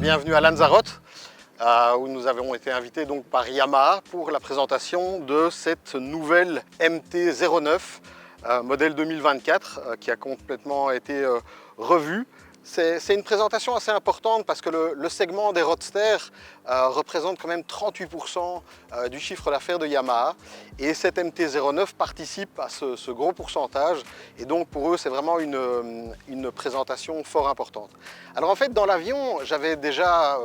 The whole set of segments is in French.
bienvenue à Lanzarote, où nous avons été invités donc par Yamaha pour la présentation de cette nouvelle MT-09 modèle 2024 qui a complètement été revue. C'est une présentation assez importante parce que le segment des roadsters représente quand même 38% du chiffre d'affaires de Yamaha, et cette MT-09 participe à ce gros pourcentage, et donc pour eux c'est vraiment une présentation fort importante. Alors en fait dans l'avion j'avais déjà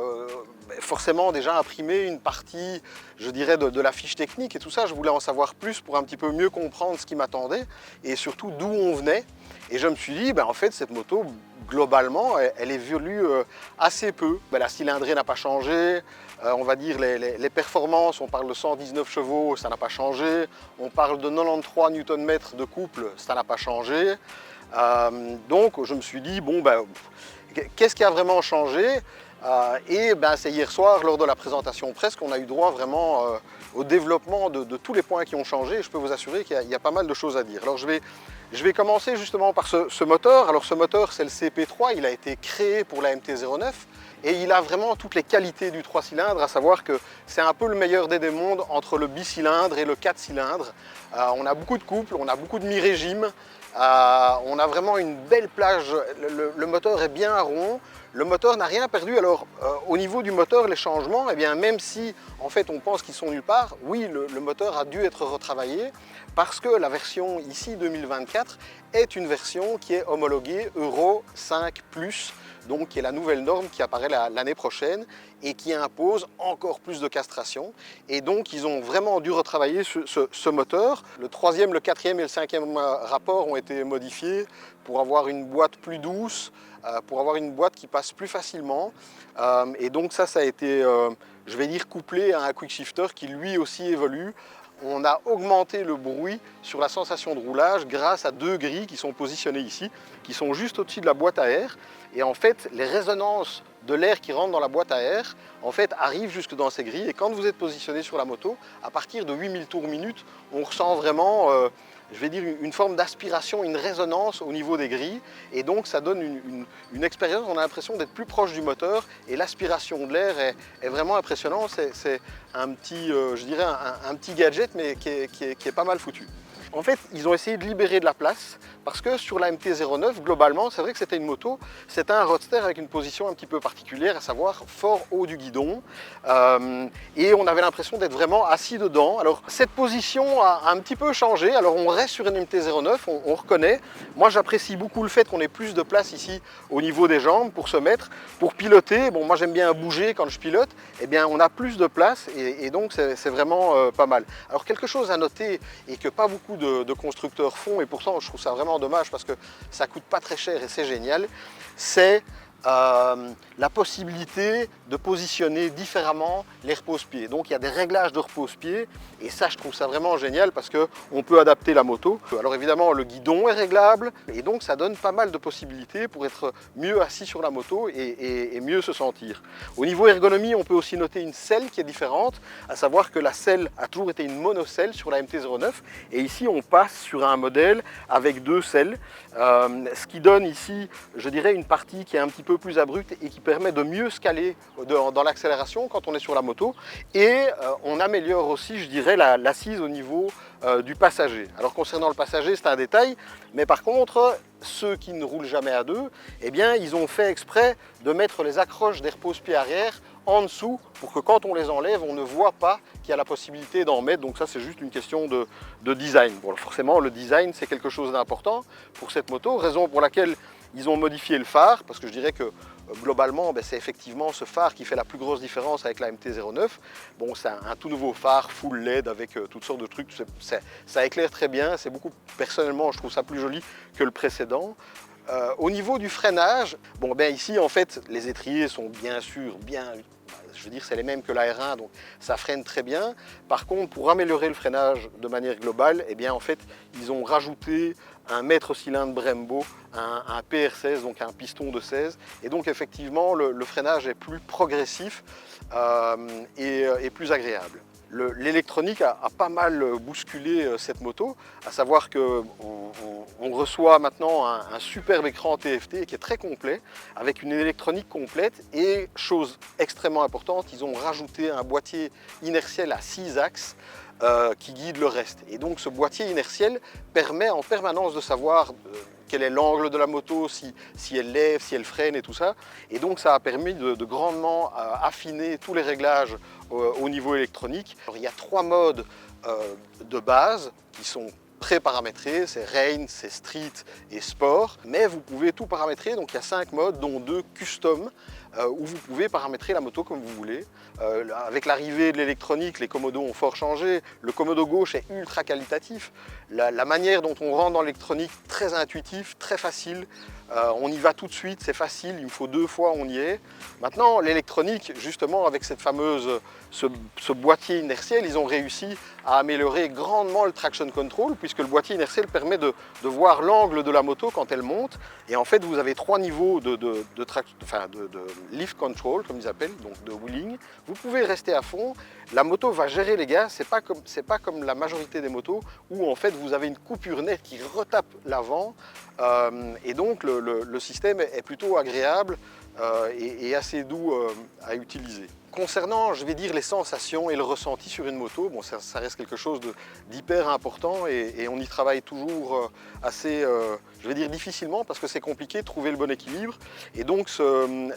forcément déjà imprimé une partie, je dirais, de la fiche technique et tout ça. Je voulais en savoir plus pour un petit peu mieux comprendre ce qui m'attendait et surtout d'où on venait. Et je me suis dit, en fait, cette moto, globalement, elle évolue assez peu. La cylindrée n'a pas changé. On va dire les performances, on parle de 119 chevaux, ça n'a pas changé. On parle de 93 Nm de couple, ça n'a pas changé. Donc je me suis dit, qu'est-ce qui a vraiment changé? C'est hier soir, lors de la présentation presse, qu'on a eu droit vraiment au développement de tous les points qui ont changé. Et je peux vous assurer qu'il y a pas mal de choses à dire. Alors je vais commencer justement par ce moteur. Alors ce moteur, c'est le CP3, il a été créé pour la MT-09 et il a vraiment toutes les qualités du 3 cylindres, à savoir que c'est un peu le meilleur des deux mondes entre le bicylindre et le 4 cylindres. On a beaucoup de couples, on a beaucoup de mi-régime, on a vraiment une belle plage, le moteur est bien rond. Le moteur n'a rien perdu. Alors au niveau du moteur, les changements, même si en fait on pense qu'ils sont nulle part, oui, le moteur a dû être retravaillé parce que la version ici 2024 est une version qui est homologuée Euro 5+, donc qui est la nouvelle norme qui apparaît l'année prochaine et qui impose encore plus de castration. Et donc ils ont vraiment dû retravailler ce moteur. Le 3e, le 4e et le 5e rapport ont été modifiés pour avoir une boîte plus douce, pour avoir une boîte qui passe plus facilement. Et donc ça a été, je vais dire, couplé à un quick shifter qui lui aussi évolue. On a augmenté le bruit sur la sensation de roulage grâce à deux grilles qui sont positionnées ici, qui sont juste au-dessus de la boîte à air. Et en fait, les résonances de l'air qui rentre dans la boîte à air en fait arrivent jusque dans ces grilles. Et quand vous êtes positionné sur la moto, à partir de 8000 tours minute, on ressent vraiment je vais dire une forme d'aspiration, une résonance au niveau des grilles, et donc ça donne une expérience, on a l'impression d'être plus proche du moteur, et l'aspiration de l'air est vraiment impressionnant. C'est un petit, je dirais un petit gadget, mais qui est pas mal foutu. En fait, ils ont essayé de libérer de la place parce que sur la MT-09, globalement, c'est vrai que c'était une moto, c'était un roadster avec une position un petit peu particulière, à savoir fort haut du guidon. Et on avait l'impression d'être vraiment assis dedans. Alors, cette position a un petit peu changé. Alors, on reste sur une MT-09, on reconnaît. Moi, j'apprécie beaucoup le fait qu'on ait plus de place ici au niveau des jambes pour se mettre, pour piloter. Bon, moi, j'aime bien bouger quand je pilote. On a plus de place et donc, c'est vraiment pas mal. Alors, quelque chose à noter et que pas beaucoup de constructeurs font, et pourtant je trouve ça vraiment dommage parce que ça coûte pas très cher et c'est génial, c'est la possibilité de positionner différemment les repose-pieds. Donc il y a des réglages de repose-pieds et ça je trouve ça vraiment génial parce qu'on peut adapter la moto. Alors évidemment le guidon est réglable et donc ça donne pas mal de possibilités pour être mieux assis sur la moto et mieux se sentir. Au niveau ergonomie, on peut aussi noter une selle qui est différente, à savoir que la selle a toujours été une monocelle sur la MT-09 et ici on passe sur un modèle avec deux selles, ce qui donne ici, je dirais, une partie qui est un petit peu plus abrupte et qui permet de mieux se caler dans l'accélération quand on est sur la moto, et on améliore aussi, je dirais, l'assise au niveau du passager. Alors concernant le passager, c'est un détail, mais par contre ceux qui ne roulent jamais à deux, ils ont fait exprès de mettre les accroches des repose-pieds arrière en dessous pour que quand on les enlève, on ne voit pas qu'il y a la possibilité d'en mettre. Donc ça, c'est juste une question de design. Bon, forcément, le design, c'est quelque chose d'important pour cette moto, raison pour laquelle ils ont modifié le phare, parce que je dirais que globalement, c'est effectivement ce phare qui fait la plus grosse différence avec la MT-09. Bon, c'est un tout nouveau phare full LED avec toutes sortes de trucs, ça éclaire très bien, c'est beaucoup, personnellement, je trouve ça plus joli que le précédent. Au niveau du freinage, ici en fait les étriers sont bien sûr je veux dire c'est les mêmes que la R1, donc ça freine très bien. Par contre, pour améliorer le freinage de manière globale, en fait ils ont rajouté un maître cylindre Brembo, un PR16, donc un piston de 16, et donc effectivement le freinage est plus progressif et plus agréable. L'électronique a pas mal bousculé cette moto, à savoir qu'on reçoit maintenant un superbe écran TFT qui est très complet, avec une électronique complète et, chose extrêmement importante, ils ont rajouté un boîtier inertiel à 6 axes qui guide le reste. Et donc ce boîtier inertiel permet en permanence de savoir quel est l'angle de la moto, si elle lève, si elle freine et tout ça. Et donc ça a permis de grandement affiner tous les réglages au niveau électronique. Alors, il y a 3 modes de base qui sont pré-paramétrés, c'est Rain, c'est Street et Sport, mais vous pouvez tout paramétrer, donc il y a 5 modes, dont 2 custom, où vous pouvez paramétrer la moto comme vous voulez. Avec l'arrivée de l'électronique, les commodos ont fort changé, le commodo gauche est ultra qualitatif, la manière dont on rentre dans l'électronique, très intuitif, très facile, on y va tout de suite, c'est facile, il me faut 2 fois, on y est. Maintenant, l'électronique, justement, avec cette fameuse, ce boîtier inertiel, ils ont réussi à améliorer grandement le traction control, puisque le boîtier inertiel permet de voir l'angle de la moto quand elle monte. Et en fait, vous avez 3 niveaux de lift control, comme ils appellent, donc de wheeling. Vous pouvez rester à fond, la moto va gérer les gaz, c'est pas comme la majorité des motos, où en fait vous avez une coupure nette qui retape l'avant, et donc le système est plutôt agréable et assez doux à utiliser. Concernant, je vais dire, les sensations et le ressenti sur une moto, bon, ça reste quelque chose d'hyper important et on y travaille toujours assez, je vais dire, difficilement parce que c'est compliqué de trouver le bon équilibre. Et donc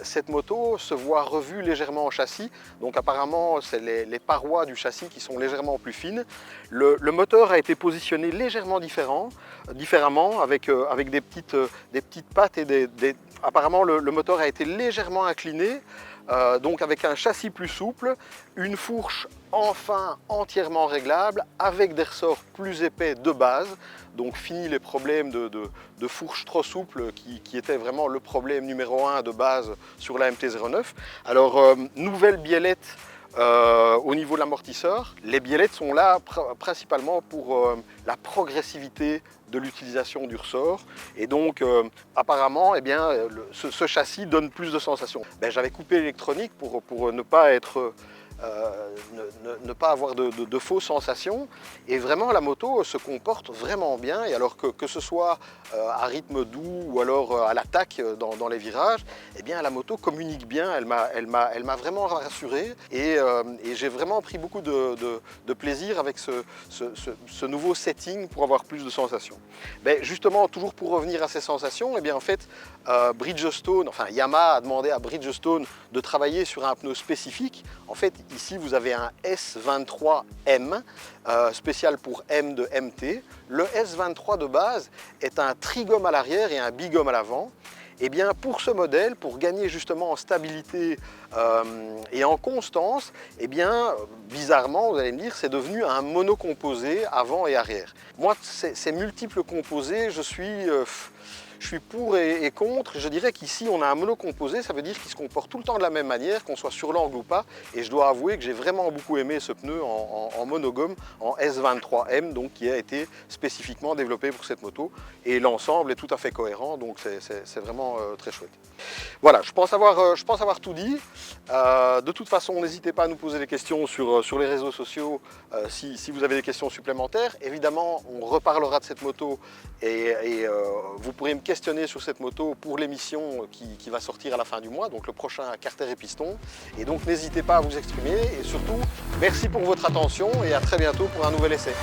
cette moto se voit revue légèrement en châssis. Donc apparemment, c'est les parois du châssis qui sont légèrement plus fines. Le moteur a été positionné légèrement différemment avec des petites pattes et apparemment le moteur a été légèrement incliné. Donc avec un châssis plus souple, une fourche enfin entièrement réglable avec des ressorts plus épais de base, donc fini les problèmes de fourche trop souple qui était vraiment le problème numéro 1 de base sur la MT-09. Alors nouvelle biellette au niveau de l'amortisseur. Les biellettes sont là principalement pour la progressivité de l'utilisation du ressort et donc apparemment eh bien, ce châssis donne plus de sensations. J'avais coupé l'électronique pour ne pas être ne pas avoir de fausses sensations et vraiment la moto se comporte vraiment bien et alors que ce soit à rythme doux ou alors à l'attaque dans les virages, eh bien la moto communique bien, elle m'a vraiment rassuré et j'ai vraiment pris beaucoup de plaisir avec ce nouveau setting pour avoir plus de sensations. Justement, toujours pour revenir à ces sensations, eh bien en fait Bridgestone, enfin Yamaha a demandé à Bridgestone de travailler sur un pneu spécifique. En fait, ici vous avez un S23M, spécial pour M de MT. Le S23 de base est un trigomme à l'arrière et un bigomme à l'avant. Et bien pour ce modèle, pour gagner justement en stabilité et en constance, et bien bizarrement, vous allez me dire, c'est devenu un monocomposé avant et arrière. Moi, ces multiples composés, je suis pour et contre. Je dirais qu'ici on a un monocomposé, ça veut dire qu'il se comporte tout le temps de la même manière, qu'on soit sur l'angle ou pas. Et je dois avouer que j'ai vraiment beaucoup aimé ce pneu en monogomme, en S23M, donc qui a été spécifiquement développé pour cette moto. Et l'ensemble est tout à fait cohérent, donc c'est vraiment très chouette. Voilà, je pense avoir tout dit. De toute façon, n'hésitez pas à nous poser des questions sur les réseaux sociaux si vous avez des questions supplémentaires. Évidemment, on reparlera de cette moto et vous pourrez me questionner sur cette moto pour l'émission qui va sortir à la fin du mois, donc le prochain Carter et Piston. Et donc n'hésitez pas à vous exprimer et surtout, merci pour votre attention et à très bientôt pour un nouvel essai.